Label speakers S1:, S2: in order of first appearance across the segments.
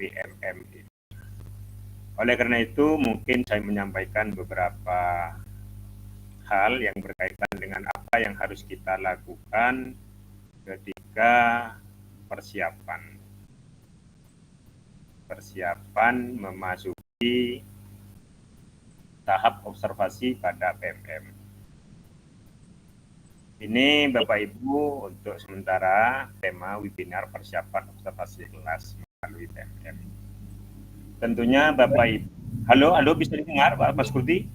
S1: PMM. Oleh karena itu, mungkin saya menyampaikan beberapa hal yang berkaitan dengan apa yang harus kita lakukan ketika persiapan memasuki tahap observasi pada PMM. Ini Bapak Ibu untuk sementara tema webinar persiapan observasi kelas melalui PMM. Tentunya Bapak Ibu, halo bisa didengar Pak Skurdi?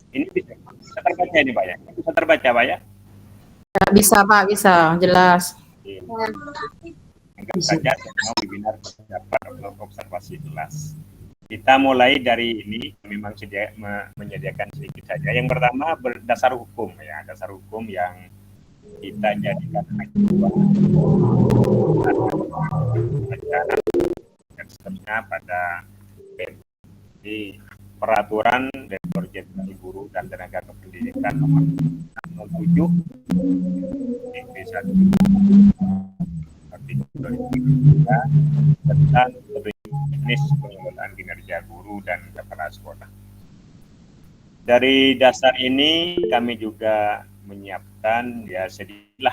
S1: Ini bisa terbaca ini Pak ya? Bisa terbaca Pak ya?
S2: Bisa Pak, bisa, jelas.
S1: Anggap saja tema webinar persiapan observasi kelas. Kita mulai dari ini, memang menyediakan sedikit saja. Yang pertama berdasar hukum ya, dasar hukum yang kita jadikan acuan dan seterusnya pada di peraturan Direktur Jenderal Guru dan Tenaga Kependidikan nomor 67 B1 tentang jenis pengelolaan kinerja guru dan kepala sekolah. Dari dasar ini kami juga menyiapkan ya sedikitlah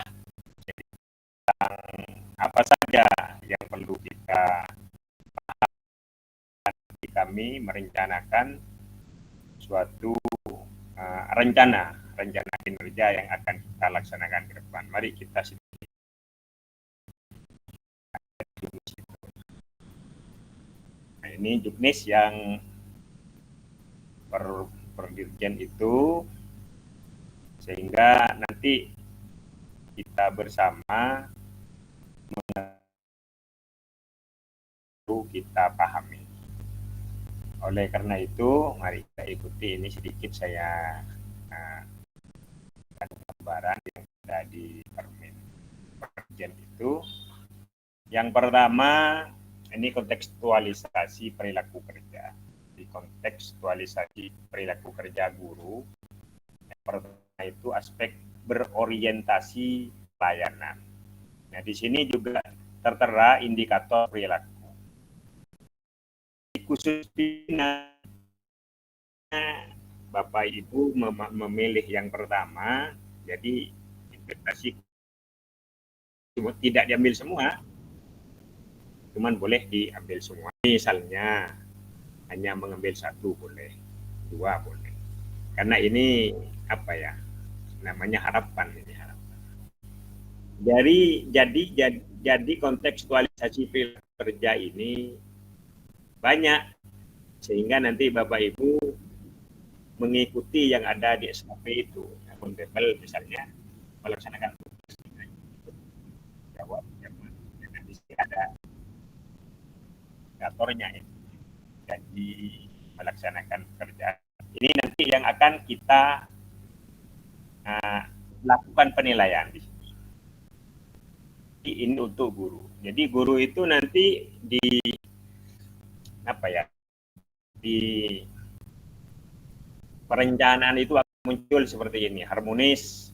S1: tentang apa saja yang perlu kita pahami. Kami merencanakan suatu rencana kinerja yang akan kita laksanakan ke depan. Mari kita sedikit. Nah, ini juknis yang per dirjen itu, sehingga nanti kita bersama kita pahami. Oleh karena itu, mari kita ikuti ini sedikit saya gambaran yang ada di Permen itu. Yang pertama, ini kontekstualisasi perilaku kerja. Di kontekstualisasi perilaku kerja guru, yang pertama itu aspek berorientasi pelayanan. Nah, di sini juga tertera indikator perilaku. Khususnya Bapak Ibu memilih yang pertama, jadi investasi tidak diambil semua, cuman boleh diambil semua. Misalnya hanya mengambil satu boleh, dua boleh. Karena ini apa ya? Namanya harapan ini harapan. Jadi kontekstualisasi kerja ini banyak, sehingga nanti Bapak Ibu mengikuti yang ada di SKP itu. Akuntabel misalnya melaksanakan tugas jawab, nanti ada indikatornya ini. Jadi melaksanakan pekerjaan. Ini nanti yang akan kita lakukan penilaian di sini. Ini untuk guru. Jadi guru itu nanti di apa ya? Di perencanaan itu akan muncul seperti ini, harmonis.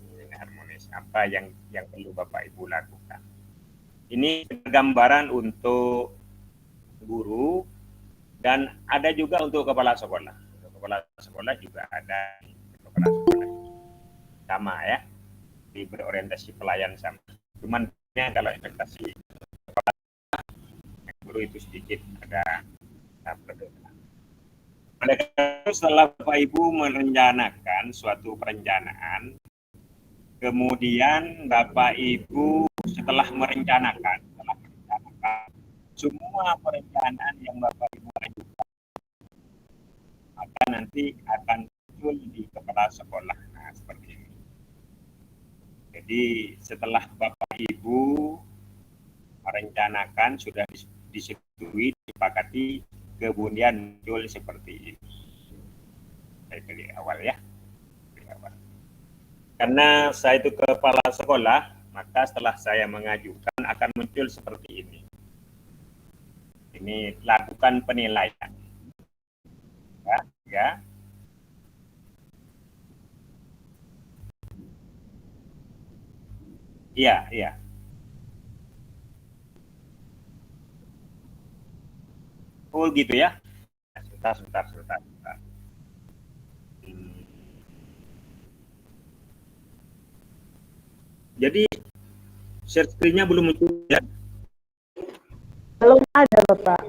S1: Apa yang perlu Bapak Ibu lakukan. Ini gambaran untuk guru dan ada juga untuk kepala sekolah. Untuk kepala sekolah juga ada kepala sekolah sama ya, di berorientasi pelayan sama. Cuman kalau investasi kepala guru itu sedikit ada perbedaan. Oleh karena itu, setelah Bapak Ibu merencanakan suatu perencanaan, kemudian Bapak Ibu setelah merencanakan semua perencanaan yang Bapak Ibu ajukan, maka nanti akan muncul di kepala sekolah. Nah, seperti ini. Jadi setelah Bapak Ibu merencanakan, sudah disetujui, disepakati, kemudian muncul seperti ini. Saya dari awal ya. Karena saya itu kepala sekolah, maka setelah saya mengajukan akan muncul seperti ini. Ini lakukan penilaian. Ya. Iya. Oh gitu ya. Sebentar. Hmm. Jadi share screen-nya belum muncul ya?
S3: Belum ada, Bapak.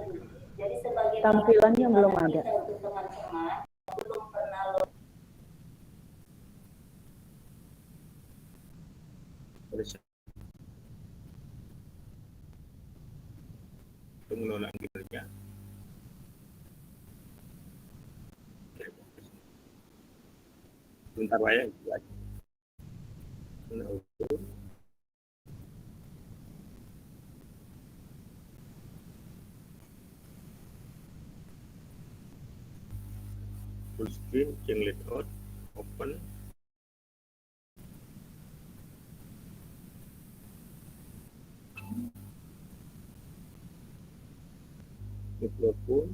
S3: Tampilannya belum ada.
S1: Pengelolaan kinerja. Sebentar Pak ya. Full screen, change layout, open. Mikrofon.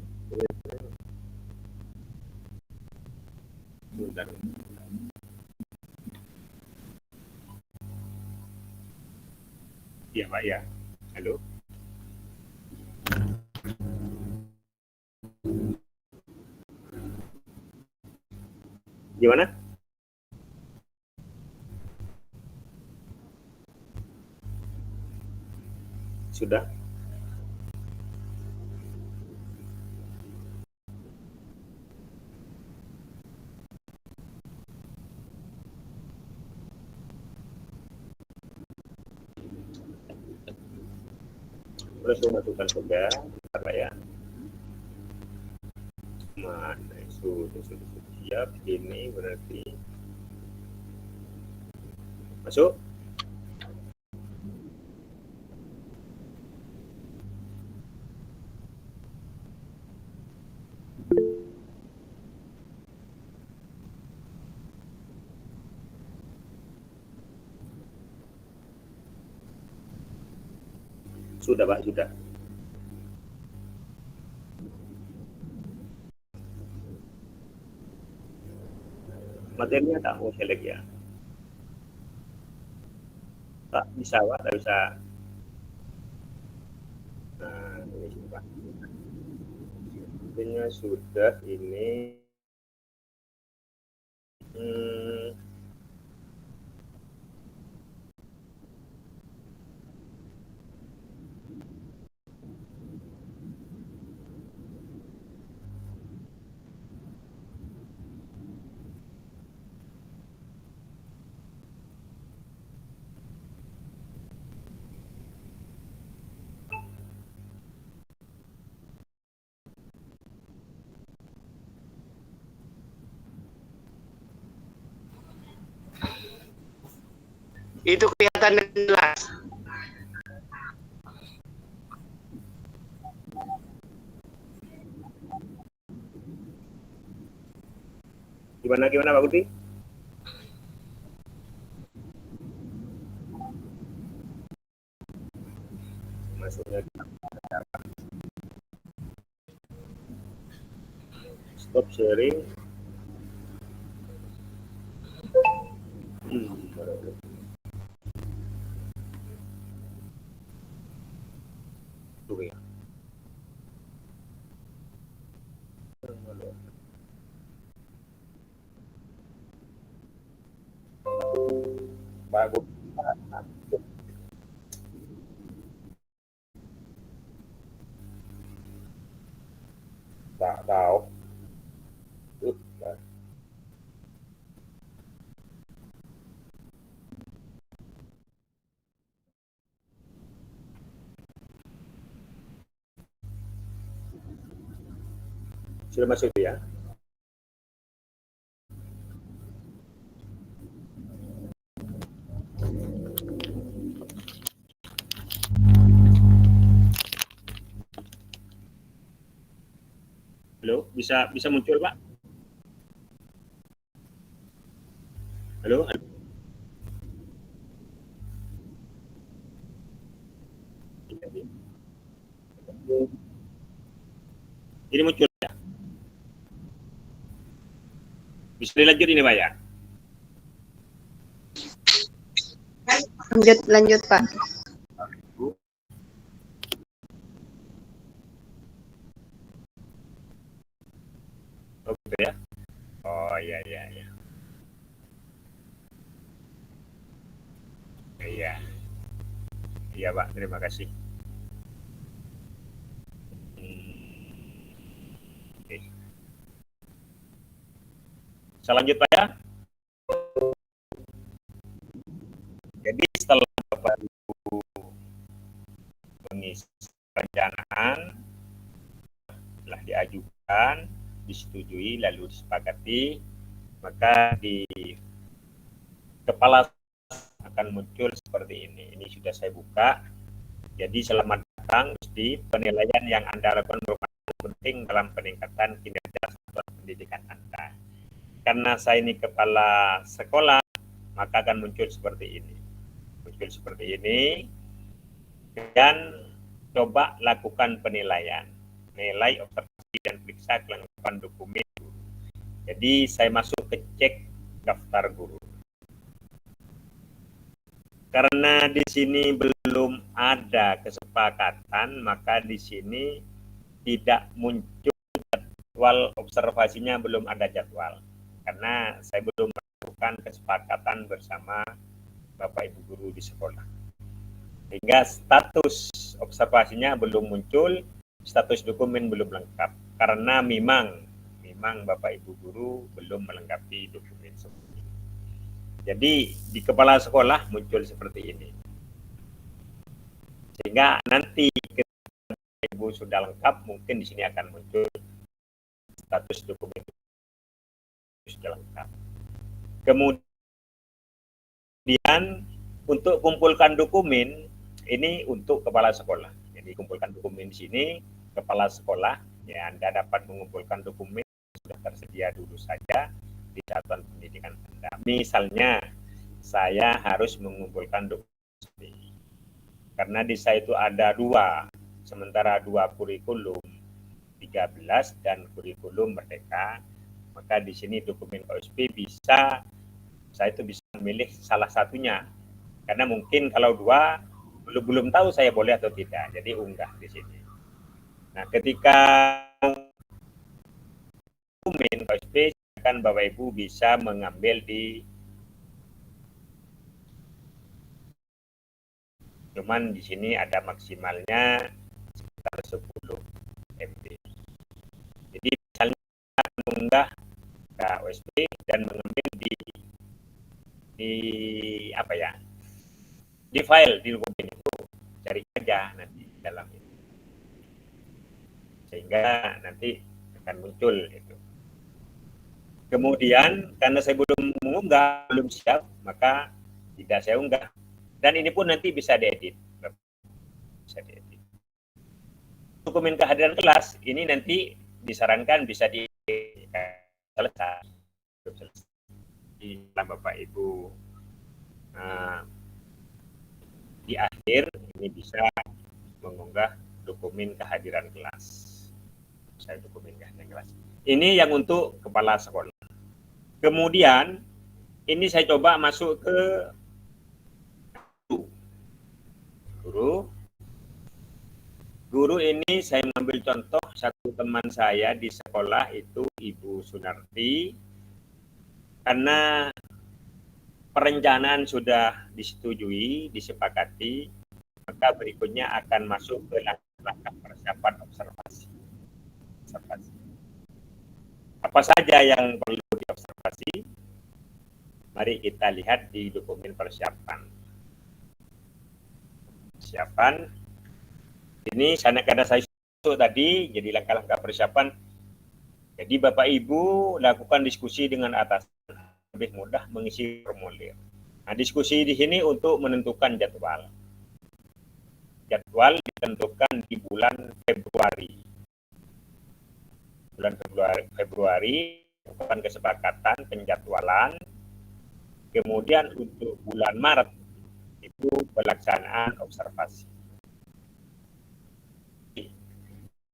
S1: Sebentar. Iya Pak ya. Halo. Gimana? Sudah? Terus masukkan sudah, bentar Pak ya. Mana sudah siap. Ini berarti masuk. Sudah Pak, sudah. Materinya tak mau select ya. Tak bisa Pak, tak bisa. Nah, ini Pak. Materinya sudah ini. Hmm,
S4: Itu kelihatan jelas.
S1: gimana Pak Budi? Masuknya stop sharing. Tuh ya. Bagus. Tak tahu. Sudah masuk ya? Halo, bisa muncul Pak? Halo? Ini muncul ya? Bisa dilanjut ini Pak ya?
S2: Lanjut Pak.
S1: iya, iya, iya. Iya, iya Pak, terima kasih. Oke. Selanjutnya, ya. Jadi setelah Bapak Ibu mengisi perencanaan, telah diajukan, disetujui, lalu disepakati, maka di kepala akan muncul seperti ini. Ini sudah saya buka. Jadi selamat datang di penilaian yang Anda lakukan merupakan penting dalam peningkatan kinerja satuan pendidikan Anda. Karena saya ini kepala sekolah, maka akan muncul seperti ini. Muncul seperti ini, dan coba lakukan penilaian. Nilai, observasi, dan periksa kelengkapan dokumen. Jadi saya masuk ke cek daftar guru. Karena di sini belum ada kesepakatan, maka di sini tidak muncul jadwal observasinya, belum ada jadwal. Karena saya belum melakukan kesepakatan bersama Bapak Ibu guru di sekolah. Sehingga status observasinya belum muncul, status dokumen belum lengkap. Karena memang Bapak Ibu guru belum melengkapi dokumen semua. Jadi di kepala sekolah muncul seperti ini. Sehingga nanti ketika Ibu sudah lengkap, mungkin di sini akan muncul status dokumen sudah lengkap. Kemudian untuk kumpulkan dokumen, ini untuk kepala sekolah. Jadi kumpulkan dokumen di sini, kepala sekolah, ya Anda dapat mengumpulkan dokumen sudah tersedia dulu saja di satuan pendidikan Anda. Misalnya, saya harus mengumpulkan dokumen karena di saya itu ada 2, sementara 2 kurikulum 13 dan kurikulum merdeka, maka di sini dokumen OSP bisa, saya itu bisa memilih salah satunya, karena mungkin kalau 2 belum tahu saya boleh atau tidak, jadi unggah di sini. Nah, ketika dokumen OSP, kan Bapak Ibu bisa mengambil di, cuman di sini ada maksimalnya sekitar 10 MB. Jadi misalnya mengunggah ke OSP dan mengambil di apa ya, di file di dokumen itu, cari aja nanti dalam itu, sehingga nanti akan muncul itu. Kemudian karena saya belum mengunggah, belum siap, maka tidak saya unggah. Dan ini pun nanti bisa diedit. Bisa diedit. Dokumen kehadiran kelas ini nanti disarankan bisa selesai. Di Bapak Ibu di akhir ini bisa mengunggah dokumen kehadiran kelas. Saya dokumen kehadiran kelas. Ini yang untuk kepala sekolah. Kemudian ini saya coba masuk ke guru. Ini saya mengambil contoh satu teman saya di sekolah itu Ibu Sunarti. Karena perencanaan sudah disetujui, disepakati, maka berikutnya akan masuk ke langkah persiapan observasi. Apa saja yang perlu diobservasi? Mari kita lihat di dokumen persiapan. Ini karena saya tadi, jadi langkah-langkah persiapan. Jadi Bapak Ibu lakukan diskusi dengan atasan, lebih mudah mengisi formulir. Nah, diskusi di sini untuk menentukan jadwal. Jadwal ditentukan di bulan Februari. Februari bukan kesepakatan penjadwalan. Kemudian untuk bulan Maret itu pelaksanaan observasi.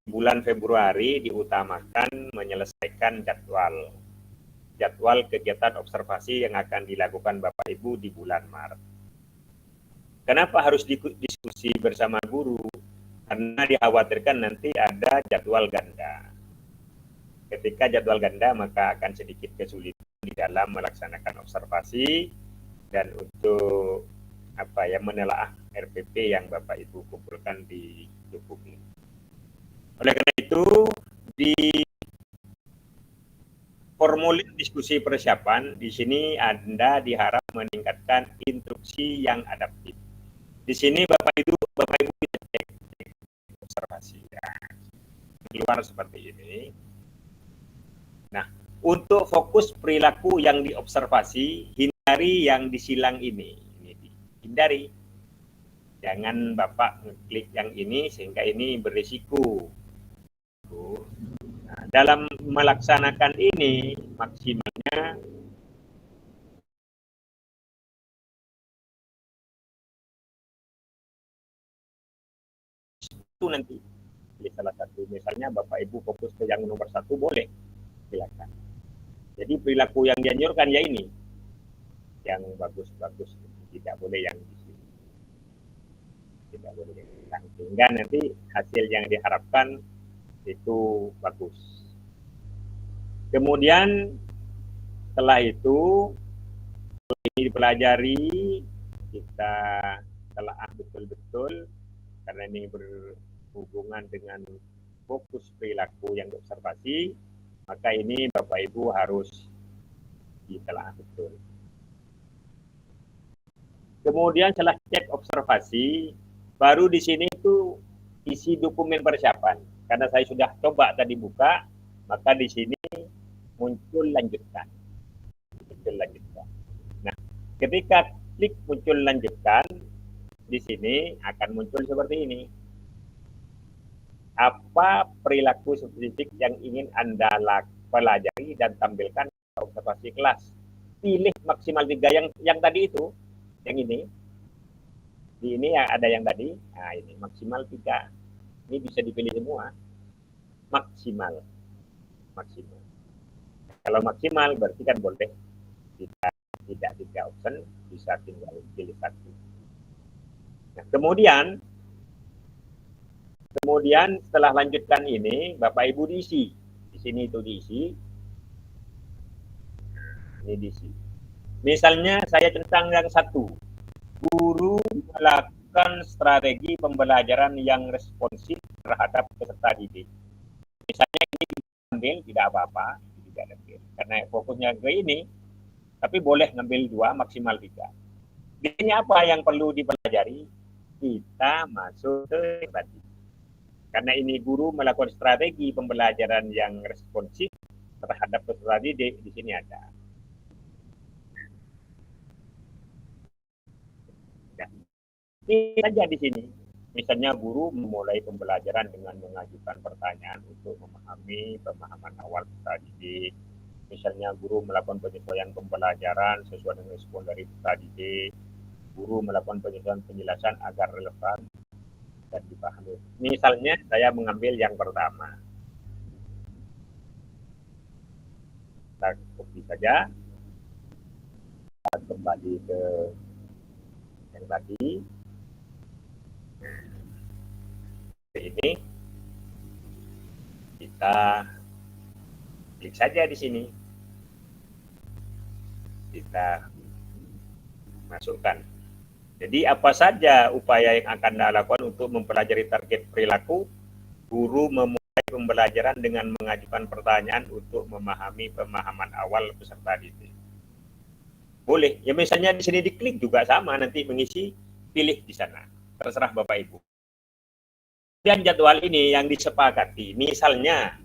S1: Bulan Februari diutamakan menyelesaikan jadwal kegiatan observasi yang akan dilakukan Bapak Ibu di bulan Maret. Kenapa harus diskusi bersama guru? Karena dikhawatirkan nanti ada jadwal ganda. Ketika jadwal ganda, maka akan sedikit kesulitan dalam melaksanakan observasi dan untuk menelaah RPP yang Bapak Ibu kumpulkan di buku ini. Oleh karena itu, di formulir diskusi persiapan di sini Anda diharap meningkatkan instruksi yang adaptif. Di sini Bapak Ibu bisa cek observasi ya. Keluar seperti ini. Nah, untuk fokus perilaku yang diobservasi, hindari yang disilang ini hindari. Jangan Bapak ngeklik yang ini sehingga ini berisiko. Nah, dalam melaksanakan ini maksimalnya itu nanti salah satu, misalnya Bapak Ibu fokus ke yang nomor 1 boleh, silakan. Jadi perilaku yang dianjurkan ya ini, yang bagus-bagus, tidak boleh yang di sini, tidak boleh yang di sini. Sehingga nanti hasil yang diharapkan itu bagus. Kemudian setelah itu ini dipelajari, kita telah betul-betul karena ini berhubungan dengan fokus perilaku yang diobservasi, maka ini Bapak Ibu harus ditelaah betul. Kemudian setelah cek observasi, baru di sini itu isi dokumen persiapan. Karena saya sudah coba tadi buka, maka di sini muncul lanjutkan. Nah, ketika klik muncul lanjutkan, di sini akan muncul seperti ini. Apa perilaku spesifik yang ingin Anda pelajari dan tampilkan observasi kelas? Pilih maksimal 3 yang tadi itu. Yang ini, di ini ada yang tadi, nah ini maksimal 3, ini bisa dipilih semua, maksimal. Kalau maksimal berarti kan boleh tidak 3 option, bisa tinggal pilih 1. Nah, kemudian setelah lanjutkan ini, Bapak Ibu diisi, di sini itu diisi, ini diisi. Misalnya saya tentang yang 1, guru melakukan strategi pembelajaran yang responsif terhadap peserta didik. Misalnya ini diambil, tidak apa-apa, tidak ambil. Karena fokusnya ke ini, tapi boleh ngambil 2, maksimal 3. Ini apa yang perlu dipelajari? Kita masuk ke tadi. Karena ini guru melakukan strategi pembelajaran yang responsif terhadap peserta didik, di sini ada. Ini saja di sini. Misalnya guru memulai pembelajaran dengan mengajukan pertanyaan untuk memahami pemahaman awal peserta didik. Misalnya guru melakukan penyesuaian pembelajaran sesuai dengan respon dari peserta didik. Guru melakukan penyesuaian penjelasan agar relevan dan dipahami. Misalnya saya mengambil yang pertama. Kita copy saja. Kita kembali ke yang tadi. Ini kita klik saja di sini, kita masukkan. Jadi apa saja upaya yang akan dilakukan untuk mempelajari target perilaku? Guru memulai pembelajaran dengan mengajukan pertanyaan untuk memahami pemahaman awal peserta didik. Boleh, ya misalnya di sini diklik juga sama, nanti mengisi, pilih di sana, terserah Bapak Ibu. Dan jadwal ini yang disepakati, misalnya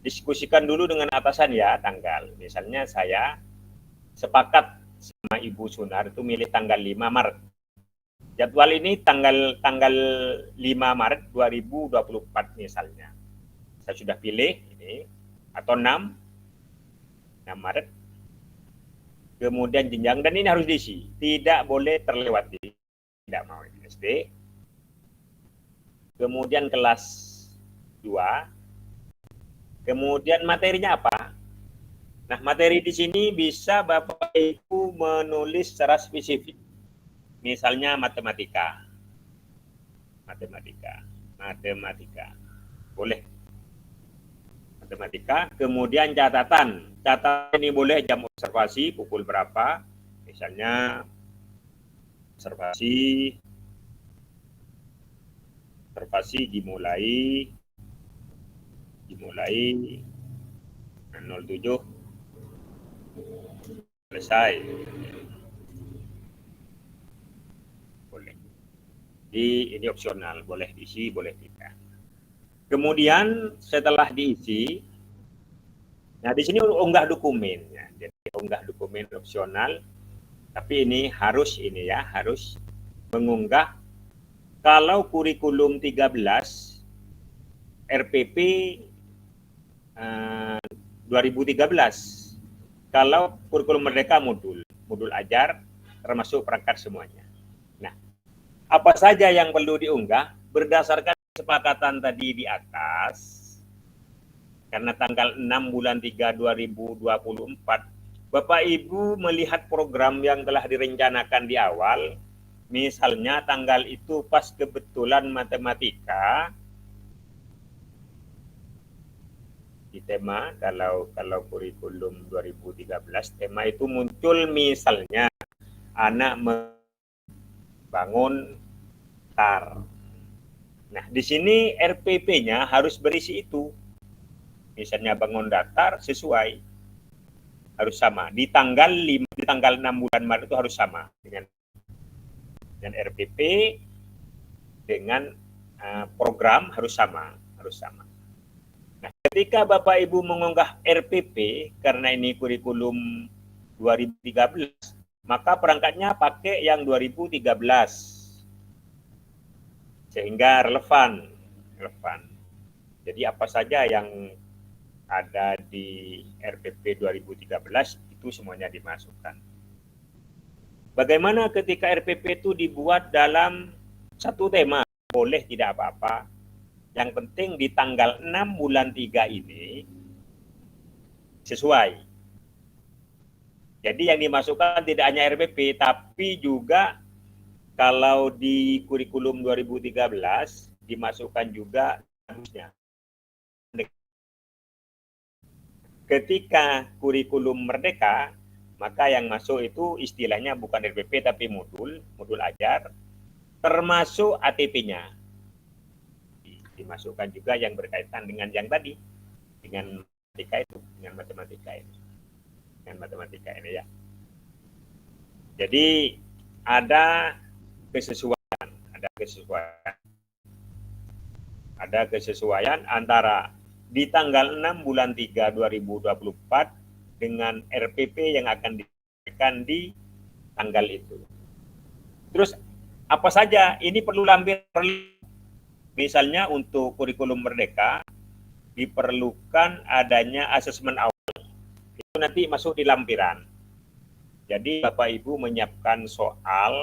S1: diskusikan dulu dengan atasan ya tanggal. Misalnya saya sepakat sama Ibu Sunar itu milih tanggal 5 Maret. Jadwal ini tanggal 5 Maret 2024 misalnya. Saya sudah pilih ini atau 6 Maret. Kemudian jenjang, dan ini harus diisi. Tidak boleh terlewati. Tidak mau SD. Kemudian kelas 2, kemudian materinya apa? Nah, materi di sini bisa Bapak Ibu menulis secara spesifik. Misalnya matematika. Boleh. matematika. Kemudian catatan ini boleh jam observasi pukul berapa, misalnya observasi dimulai 07 selesai, boleh. Ini opsional, boleh diisi, boleh tidak. Kemudian setelah diisi, nah di sini unggah dokumen, ya. Jadi unggah dokumen opsional, tapi ini harus mengunggah. Kalau kurikulum 13 RPP 2013, kalau kurikulum merdeka modul ajar termasuk perangkat semuanya. Nah, apa saja yang perlu diunggah berdasarkan kesepakatan tadi di atas. Karena tanggal 6 bulan 3 2024 Bapak Ibu melihat program yang telah direncanakan di awal, misalnya tanggal itu pas kebetulan matematika di tema, kalau kurikulum 2013 tema itu muncul misalnya anak membangun tar. Nah, di sini RPP-nya harus berisi itu. Misalnya bangun datar sesuai, harus sama. Di tanggal 6 bulan Maret itu harus sama dengan RPP, dengan program harus sama. Nah, ketika Bapak Ibu mengunggah RPP karena ini kurikulum 2013, maka perangkatnya pakai yang 2013 sehingga relevan. Jadi apa saja yang ada di RPP 2013 itu semuanya dimasukkan. Bagaimana ketika RPP itu dibuat dalam satu tema? Boleh, tidak apa-apa. Yang penting di tanggal 6 bulan 3 ini sesuai. Jadi yang dimasukkan tidak hanya RPP, tapi juga kalau di kurikulum 2013 dimasukkan juga harusnya. Ketika kurikulum merdeka, maka yang masuk itu istilahnya bukan RPP tapi modul ajar, termasuk ATP-nya. Dimasukkan juga yang berkaitan dengan yang tadi, dengan matematika ini ya. Jadi ada kesesuaian antara di tanggal 6 bulan 3 2024 dengan RPP yang akan diberikan di tanggal itu. Terus apa saja ini perlu lampiran? Misalnya untuk kurikulum merdeka diperlukan adanya asesmen awal. Itu nanti masuk di lampiran. Jadi Bapak Ibu menyiapkan soal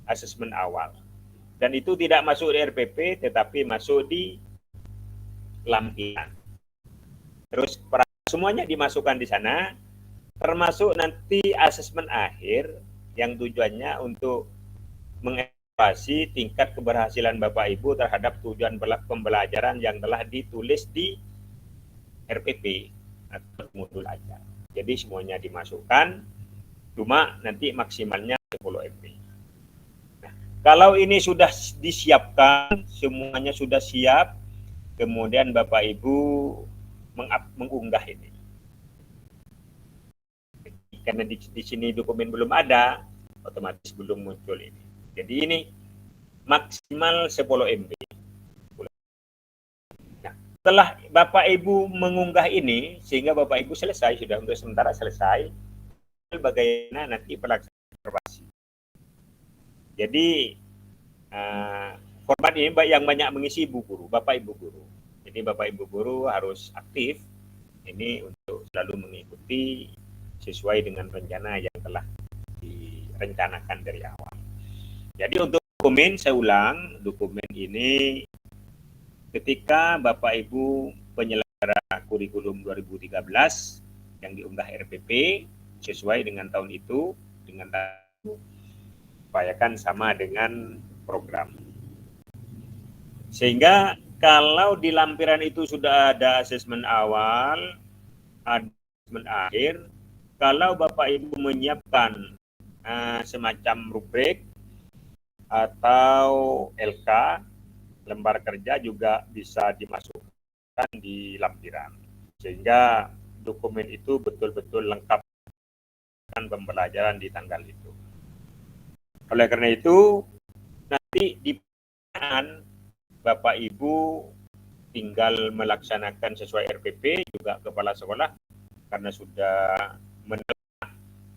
S1: asesmen awal. Dan itu tidak masuk di RPP tetapi masuk di lampiran. Terus semuanya dimasukkan di sana, termasuk nanti asesmen akhir yang tujuannya untuk mengevaluasi tingkat keberhasilan Bapak Ibu terhadap tujuan pembelajaran yang telah ditulis di RPP atau modul ajar. Jadi semuanya dimasukkan, cuma nanti maksimalnya 10 MB. Nah, kalau ini sudah disiapkan, semuanya sudah siap, kemudian Bapak Ibu mengunggah ini. Karena di sini dokumen belum ada, otomatis belum muncul ini. Jadi ini maksimal 10 MB. Nah, setelah Bapak Ibu mengunggah ini, sehingga Bapak Ibu selesai, sudah untuk sementara selesai, bagaimana nanti pelaksanaan observasi. Jadi format ini yang banyak mengisi ibu guru, Bapak Ibu guru. Jadi Bapak Ibu guru harus aktif ini untuk selalu mengikuti sesuai dengan rencana yang telah direncanakan dari awal. Jadi untuk dokumen, saya ulang, dokumen ini ketika Bapak Ibu penyelenggara kurikulum 2013 yang diunggah RPP sesuai dengan tahun itu, dengan upayakan sama dengan program. Sehingga kalau di lampiran itu sudah ada asesmen awal, ada asesmen akhir, kalau Bapak Ibu menyiapkan semacam rubrik atau LK, lembar kerja juga bisa dimasukkan di lampiran. Sehingga dokumen itu betul-betul lengkap dengan pembelajaran di tanggal itu. Oleh karena itu, nanti di pertanyaan Bapak Ibu tinggal melaksanakan sesuai RPP, juga kepala sekolah, karena sudah menelaah,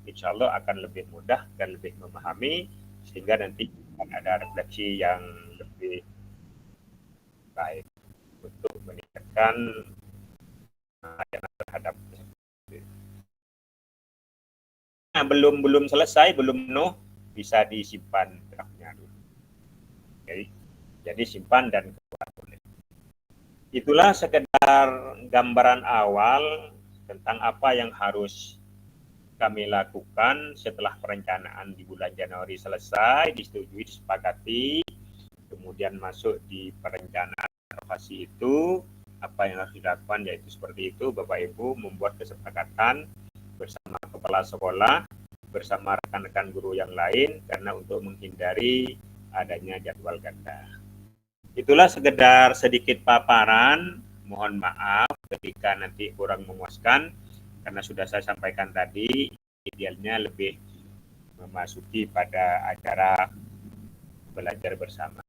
S1: insya Allah akan lebih mudah dan lebih memahami, sehingga nanti akan ada refleksi yang lebih baik untuk meningkatkan layanan terhadap belum selesai, belum penuh, bisa disimpan draftnya dulu. Jadi simpan dan keluar boleh. Itulah sekedar gambaran awal tentang apa yang harus kami lakukan setelah perencanaan di bulan Januari selesai, disetujui, disepakati, kemudian masuk di perencanaan inovasi itu, apa yang harus dilakukan yaitu seperti itu. Bapak Ibu membuat kesepakatan bersama kepala sekolah, bersama rekan-rekan guru yang lain, karena untuk menghindari adanya jadwal ganda. Itulah sekedar sedikit paparan, mohon maaf ketika nanti kurang memuaskan, karena sudah saya sampaikan tadi, idealnya lebih memasuki pada acara belajar bersama.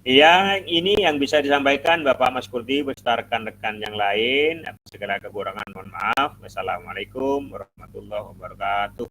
S1: Yang ini yang bisa disampaikan Bapak Mas Kurdi beserta rekan-rekan yang lain. Segala kekurangan mohon maaf. Wassalamualaikum warahmatullahi wabarakatuh.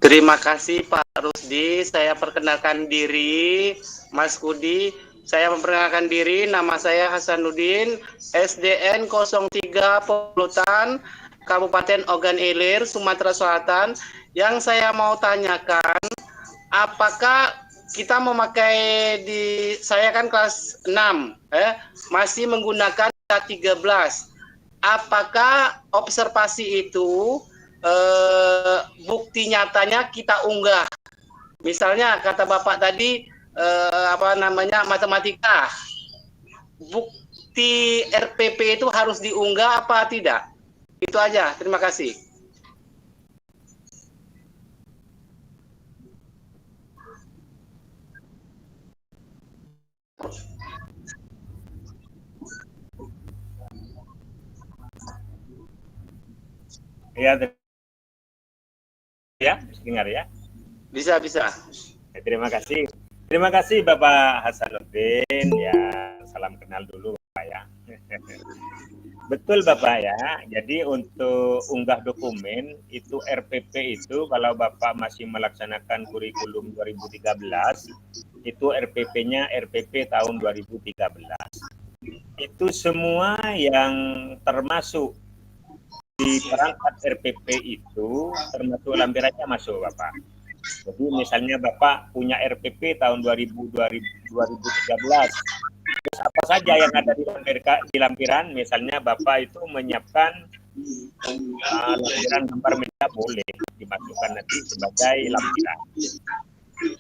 S4: Terima kasih Pak Rusdi. Saya perkenalkan diri, Mas Kudi. Saya memperkenalkan diri, nama saya Hasanuddin, SDN 03 Polutan, Kabupaten Ogan Ilir, Sumatera Selatan. Yang saya mau tanyakan, apakah kita memakai saya kan kelas 6, masih menggunakan 13. Apakah observasi itu bukti nyatanya kita unggah? Misalnya kata Bapak tadi matematika, bukti RPP itu harus diunggah apa tidak? Itu aja, terima kasih.
S1: Ya, dengar ya.
S4: Bisa.
S1: Terima kasih. Terima kasih Bapak Hasanuddin ya. Salam kenal dulu Bapak ya. Betul Bapak ya. Jadi untuk unggah dokumen itu RPP itu kalau Bapak masih melaksanakan kurikulum 2013 itu RPP-nya RPP tahun 2013. Itu semua yang termasuk di perangkat RPP itu termasuk lampirannya masuk Bapak. Jadi misalnya Bapak punya RPP tahun 2013, terus apa saja yang ada di lampiran, misalnya Bapak itu menyiapkan lampiran gambar media boleh dimasukkan nanti sebagai lampiran.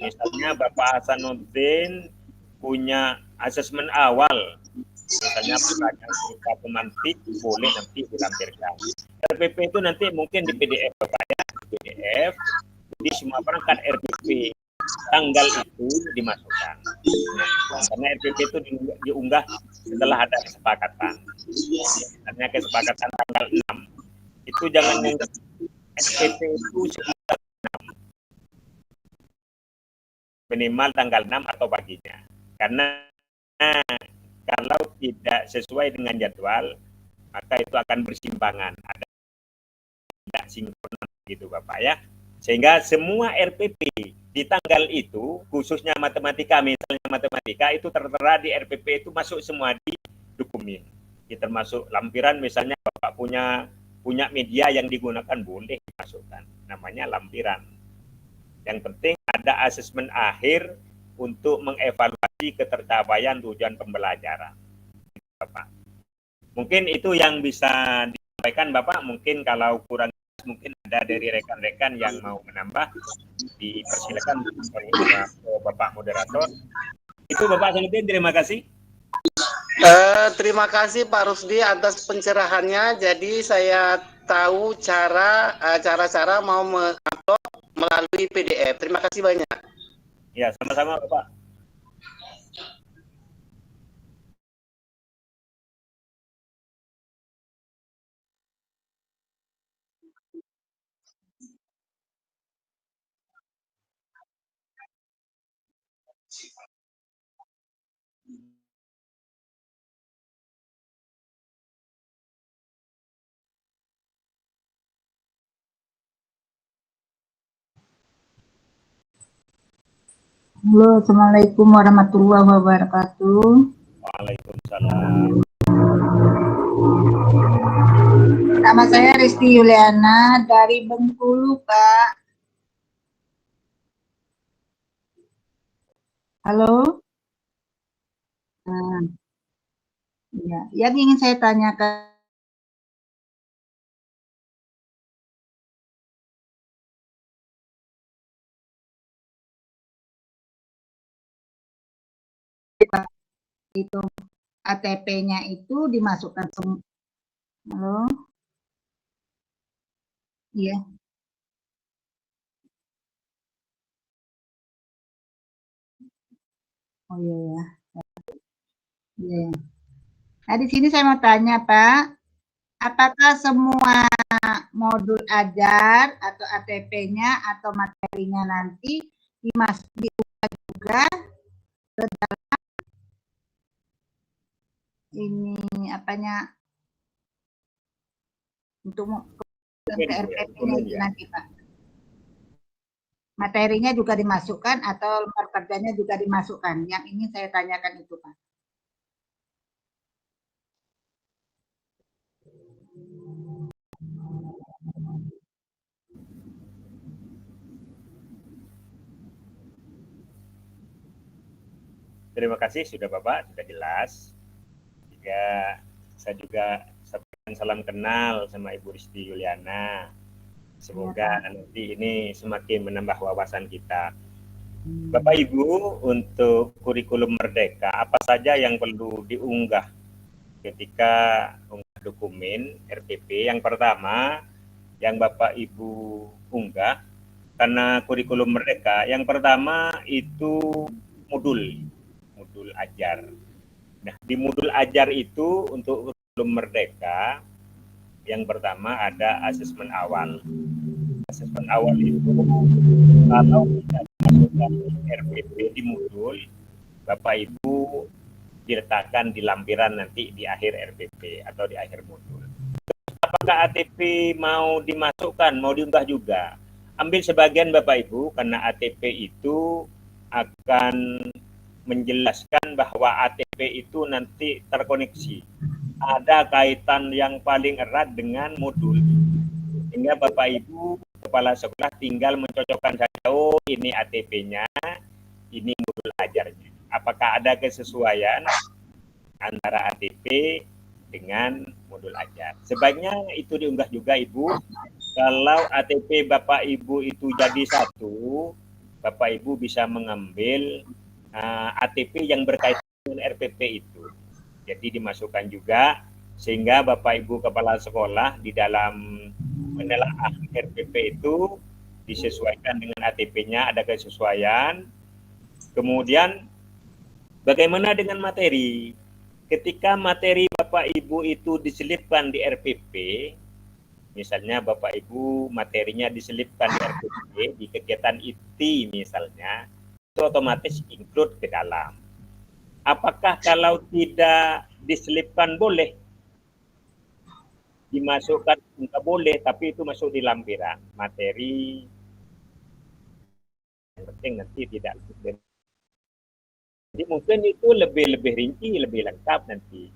S1: Misalnya Bapak Hasanuddin punya asesmen awal, misalnya pertanyaan berupa pemantik, boleh nanti dilampirkan. RPP itu nanti mungkin di PDF Bapak ya, PDF, di semua perangkat RPP tanggal itu dimasukkan. Karena RPP itu diunggah setelah ada kesepakatan. Misalnya kesepakatan tanggal 6. Itu jangan RPP itu minimal tanggal 6 atau paginya. Karena kalau tidak sesuai dengan jadwal, maka itu akan bersimpangan. Ada tidak sinkron gitu Bapak ya. Sehingga semua RPP di tanggal itu, khususnya matematika, misalnya matematika itu tertera di RPP itu masuk semua di dokumen. Termasuk lampiran, misalnya Bapak punya media yang digunakan boleh dimasukkan. Namanya lampiran. Yang penting ada asesmen akhir untuk mengevaluasi ketercapaian tujuan pembelajaran. Bapak. Mungkin itu yang bisa disampaikan Bapak. Mungkin kalau kurang mungkin ada dari rekan-rekan yang mau menambah, dipersilakan Bapak moderator. Itu Bapak Hasanuddin, terima kasih.
S4: Terima kasih Pak Rusdi atas pencerahannya. Jadi saya tahu cara-cara mau mengupload melalui PDF. Terima kasih banyak.
S1: Ya, sama-sama Bapak.
S5: Halo, Assalamualaikum warahmatullahi wabarakatuh.
S1: Waalaikumsalam.
S5: Nama saya Risti Yuliana dari Bengkulu, Pak. Halo? Ya, yang ingin saya tanyakan, itu ATP-nya itu dimasukkan semua. Halo? Iya. Oh iya ya. Iya. Nah, di sini saya mau tanya, Pak, apakah semua modul ajar atau ATP-nya atau materinya nanti diubah juga ke dalam ini apanya untuk ke RPP-nya itu nanti Pak. Materinya juga dimasukkan atau lembar kerjanya juga dimasukkan. Yang ingin saya tanyakan itu Pak.
S1: Terima kasih sudah Bapak, sudah jelas. Saya juga sampaikan salam kenal sama Ibu Risti Yuliana. Semoga nanti ini semakin menambah wawasan kita. Bapak Ibu, untuk kurikulum Merdeka, apa saja yang perlu diunggah ketika unggah dokumen RPP? Yang pertama, yang Bapak Ibu unggah, karena kurikulum Merdeka, yang pertama itu modul ajar. Nah, di modul ajar itu untuk kurikulum Merdeka, yang pertama ada asesmen awal. Asesmen awal itu kalau tidak dimasukkan RPP di modul, Bapak Ibu diletakkan di lampiran nanti di akhir RPP atau di akhir modul. Apakah ATP mau dimasukkan, mau diunggah juga? Ambil sebagian Bapak Ibu, karena ATP itu akan menjelaskan bahwa ATP itu nanti terkoneksi. Ada kaitan yang paling erat dengan modul. Sehingga Bapak Ibu kepala sekolah tinggal mencocokkan saja, oh ini ATP-nya, ini modul ajarnya. Apakah ada kesesuaian antara ATP dengan modul ajar. Sebaiknya itu diunggah juga Ibu. Kalau ATP Bapak Ibu itu jadi satu, Bapak Ibu bisa mengambil ATP yang berkaitan dengan RPP itu. Jadi dimasukkan juga sehingga Bapak Ibu kepala sekolah di dalam menelaah RPP itu disesuaikan dengan ATP-nya, ada kesesuaian. Kemudian bagaimana dengan materi? Ketika materi Bapak Ibu itu diselipkan di RPP, misalnya Bapak Ibu materinya diselipkan di RPP di kegiatan IT misalnya, itu otomatis include ke dalam. Apakah kalau tidak diselipkan boleh? Dimasukkan enggak boleh, tapi itu masuk di lampiran materi. Yang penting nanti tidak. Jadi mungkin itu lebih rinci, lebih lengkap nanti.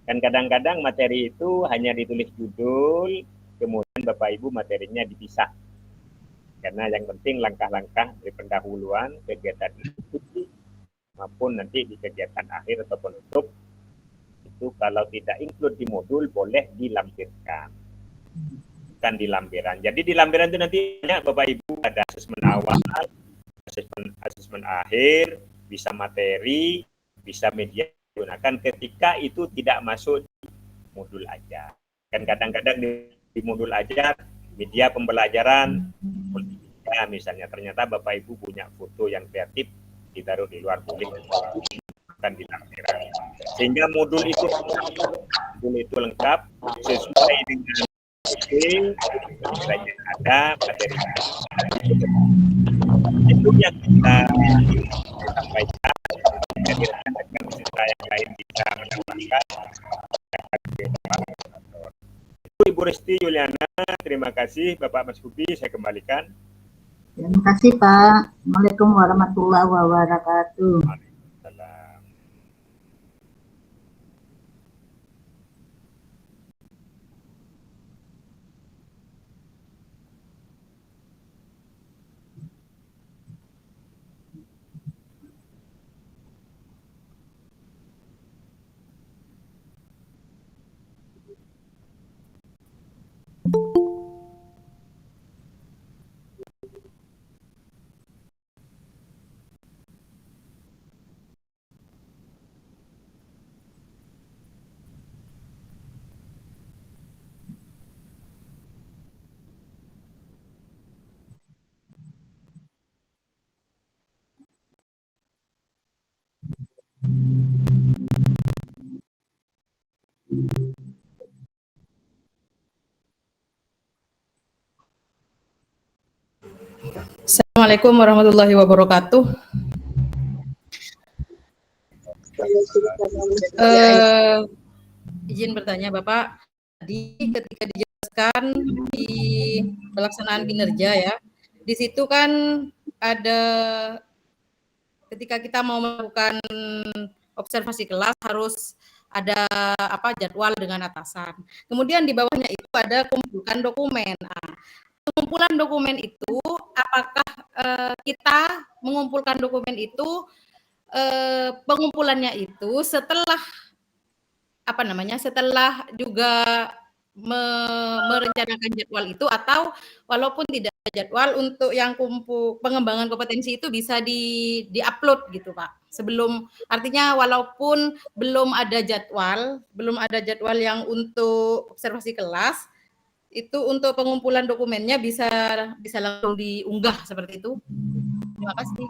S1: Dan kadang-kadang materi itu hanya ditulis judul, kemudian Bapak Ibu materinya dipisah. Karena yang penting langkah-langkah dari pendahuluan kegiatan itu maupun nanti di kegiatan akhir atau penutup itu kalau tidak include di modul boleh dilampirkan. Bukan di lampiran. Jadi di lampiran itu nanti Bapak Ibu ada asesmen awal, asesmen akhir, bisa materi, bisa media digunakan ketika itu tidak masuk di modul ajar. Kan kadang-kadang di modul ajar media pembelajaran ya, misalnya ternyata Bapak Ibu punya foto yang kreatif ditaruh di luar boleh bukan di lampiran. Sehingga modul itu lengkap sesuai dengan kiranya ada materi itu yang kita sampaikan. Jadi rekan-rekan kita yang lain bisa mendapatkan itu. Ibu Resti Yuliana, terima kasih. Bapak Mas Hubi, saya kembalikan.
S5: Terima kasih Pak. Assalamualaikum warahmatullahi wabarakatuh.
S1: Waalaikumsalam.
S2: Assalamualaikum warahmatullahi wabarakatuh. Izin bertanya Bapak, tadi ketika dijelaskan di pelaksanaan kinerja ya, di situ kan ada ketika kita mau melakukan observasi kelas harus ada jadwal dengan atasan. Kemudian di bawahnya itu ada kumpulkan dokumen. Nah, pengumpulan dokumen itu apakah kita mengumpulkan dokumen itu pengumpulannya itu setelah setelah juga merencanakan jadwal itu, atau walaupun tidak ada jadwal untuk yang pengembangan kompetensi itu bisa di-upload gitu Pak. Sebelum, artinya walaupun belum ada jadwal yang untuk observasi kelas, itu untuk pengumpulan dokumennya bisa langsung diunggah seperti itu. Terima kasih.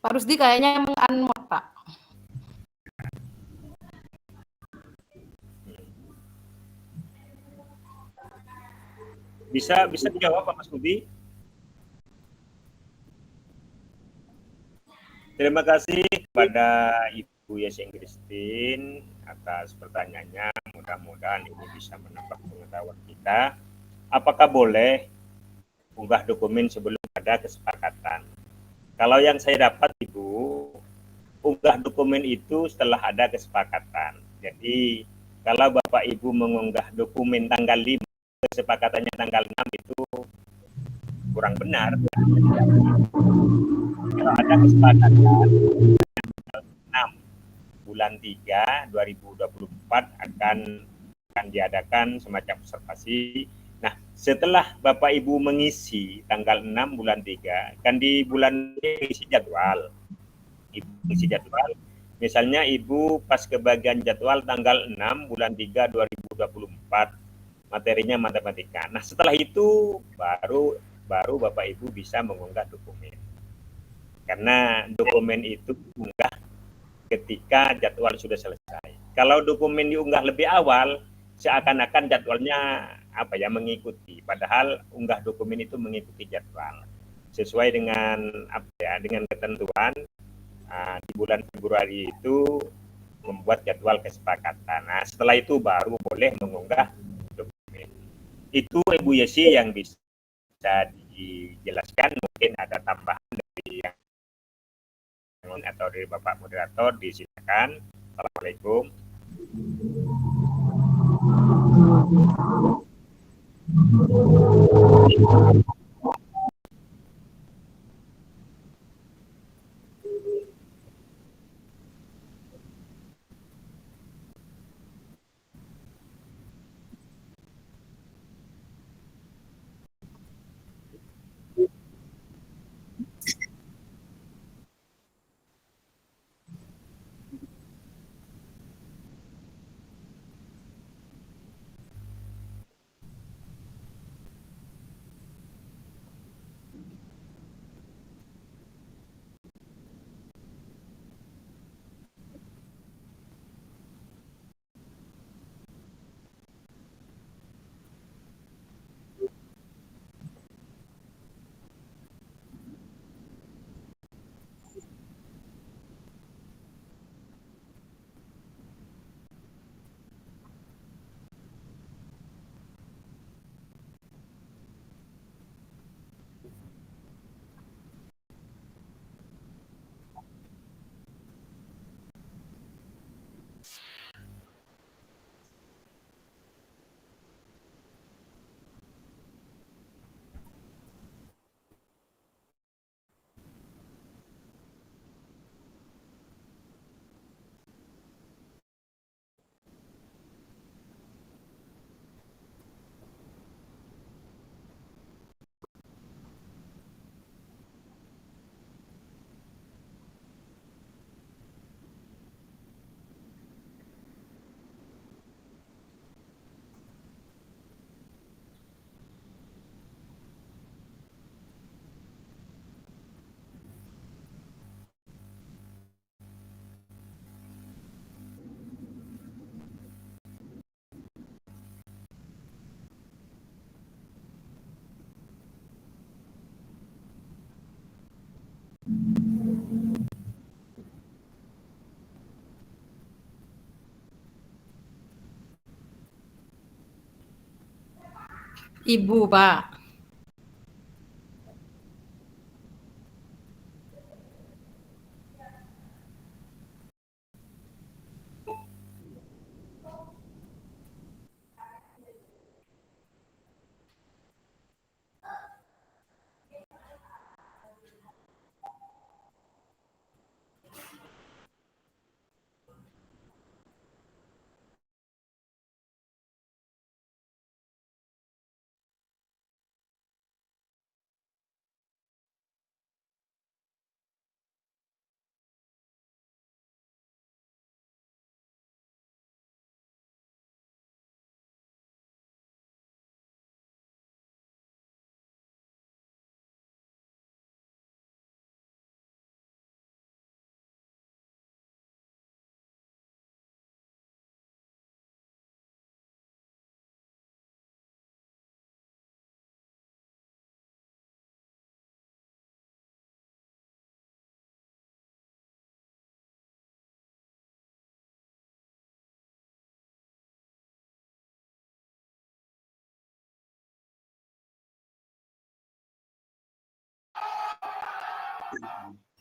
S2: Pak Rusdi kayaknya meng-unmute, Pak.
S1: Bisa dijawab Pak Mas Budi? Terima kasih kepada Ibu Yasing Christine atas pertanyaannya. Mudah-mudahan ini bisa menambah pengetahuan kita. Apakah boleh unggah dokumen sebelum ada kesepakatan? Kalau yang saya dapat Ibu, unggah dokumen itu setelah ada kesepakatan. Jadi kalau Bapak Ibu mengunggah dokumen tanggal 5, kesepakatannya tanggal 6 itu kurang benar. Kalau ada kesepakatan tanggal 6 bulan 3 2024 akan diadakan semacam observasi. Nah, setelah Bapak Ibu mengisi tanggal 6 bulan 3, kan di bulan ini isi jadwal. Ibu isi jadwal. Misalnya Ibu pas kebagian jadwal tanggal 6 bulan 3 2024, materinya matematika. Nah, setelah itu baru Bapak Ibu bisa mengunggah dokumen. Karena dokumen itu diunggah ketika jadwal sudah selesai. Kalau dokumen diunggah lebih awal, seakan-akan jadwalnya mengikuti. Padahal unggah dokumen itu mengikuti jadwal sesuai dengan dengan ketentuan di bulan Februari itu membuat jadwal kesepakatan. Nah, setelah itu baru boleh mengunggah dokumen. Itu Ibu Yesi yang bisa dijelaskan. Mungkin ada tambahan dari yang atau dari Bapak moderator, disilakan. Assalamualaikum.
S2: Ibu, Pak.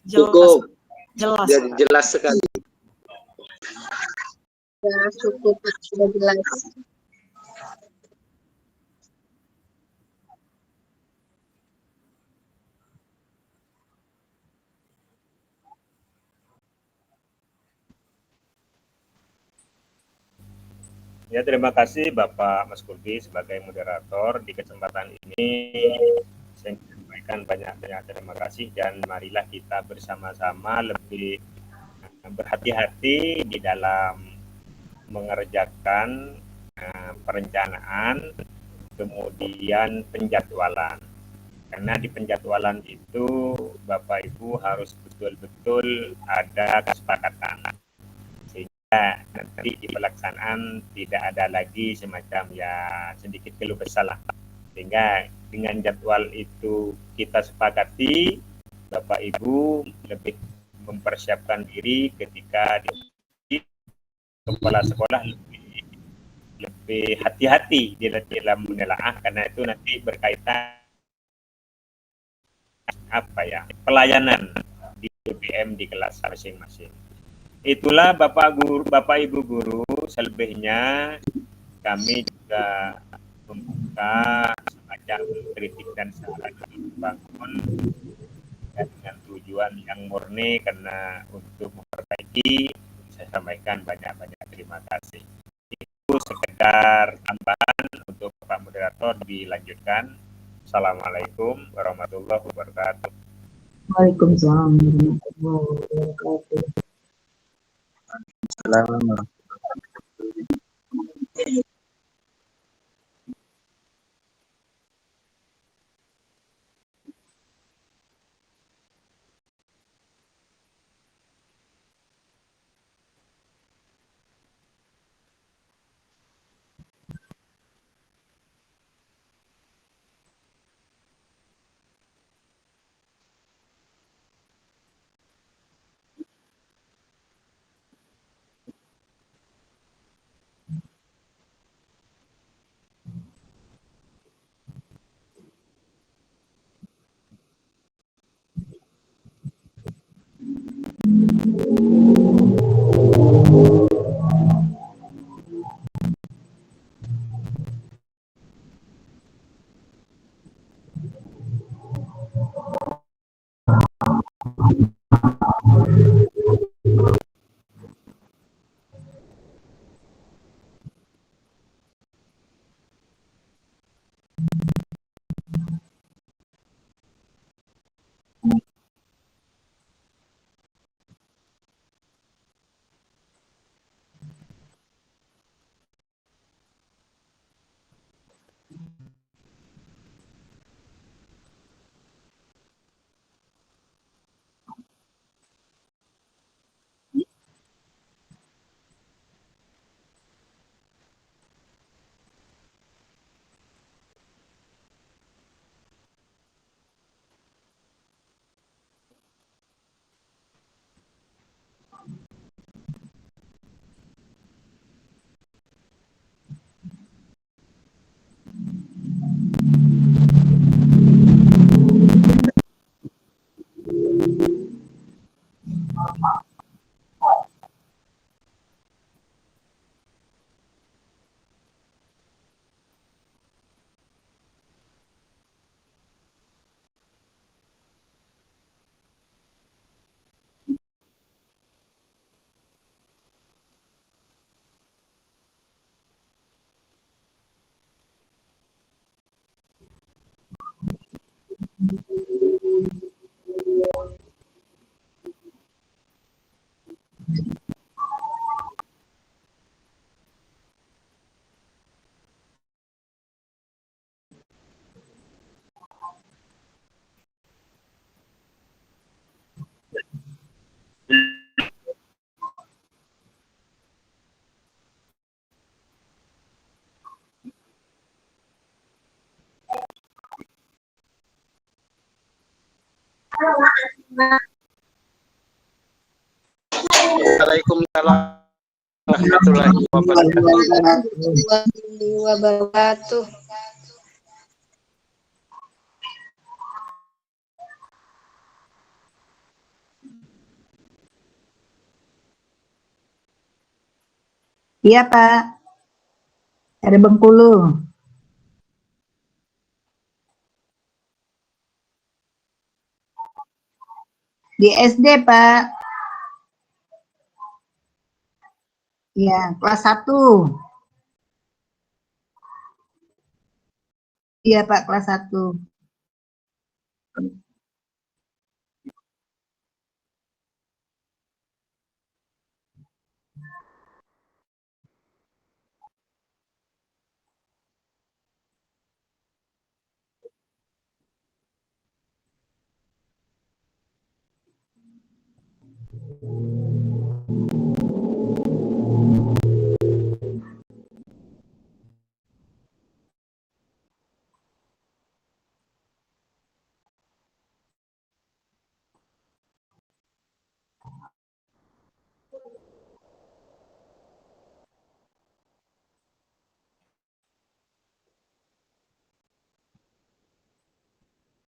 S4: Cukup.
S2: Jelas.
S4: Jadi jelas sekali.
S5: Ya, cukup sudah jelas.
S1: Ya, terima kasih Bapak Mas Kulfi sebagai moderator. Di kesempatan ini saya sampaikan banyak-banyak terima kasih, dan marilah kita bersama-sama lebih berhati-hati di dalam mengerjakan perencanaan, kemudian penjadwalan. Karena di penjadwalan itu Bapak Ibu harus betul-betul ada kesepakatan, sehingga nanti di pelaksanaan tidak ada lagi semacam ya sedikit keluh kesah lah. Sehingga dengan jadwal itu kita sepakati, Bapak Ibu lebih mempersiapkan diri ketika di kepala sekolah lebih hati-hati di dalam menelaah, karena itu nanti berkaitan pelayanan di BBM di kelas masing-masing. Itulah Bapak Ibu guru, selebihnya kami juga membuka semacam kritik dan saran membangun dengan tujuan yang murni karena untuk memperbaiki. Saya sampaikan banyak-banyak terima kasih. Itu sekedar tambahan untuk Pak Moderator, dilanjutkan. Assalamualaikum warahmatullahi wabarakatuh.
S5: Waalaikumsalam warahmatullahi wabarakatuh.
S4: Waalaikumsalam warahmatullahi
S5: Wabarakatuh. Iya, Pak. Dari Bengkulu. Di SD, Pak. Iya, kelas 1. Iya, Pak, kelas 1.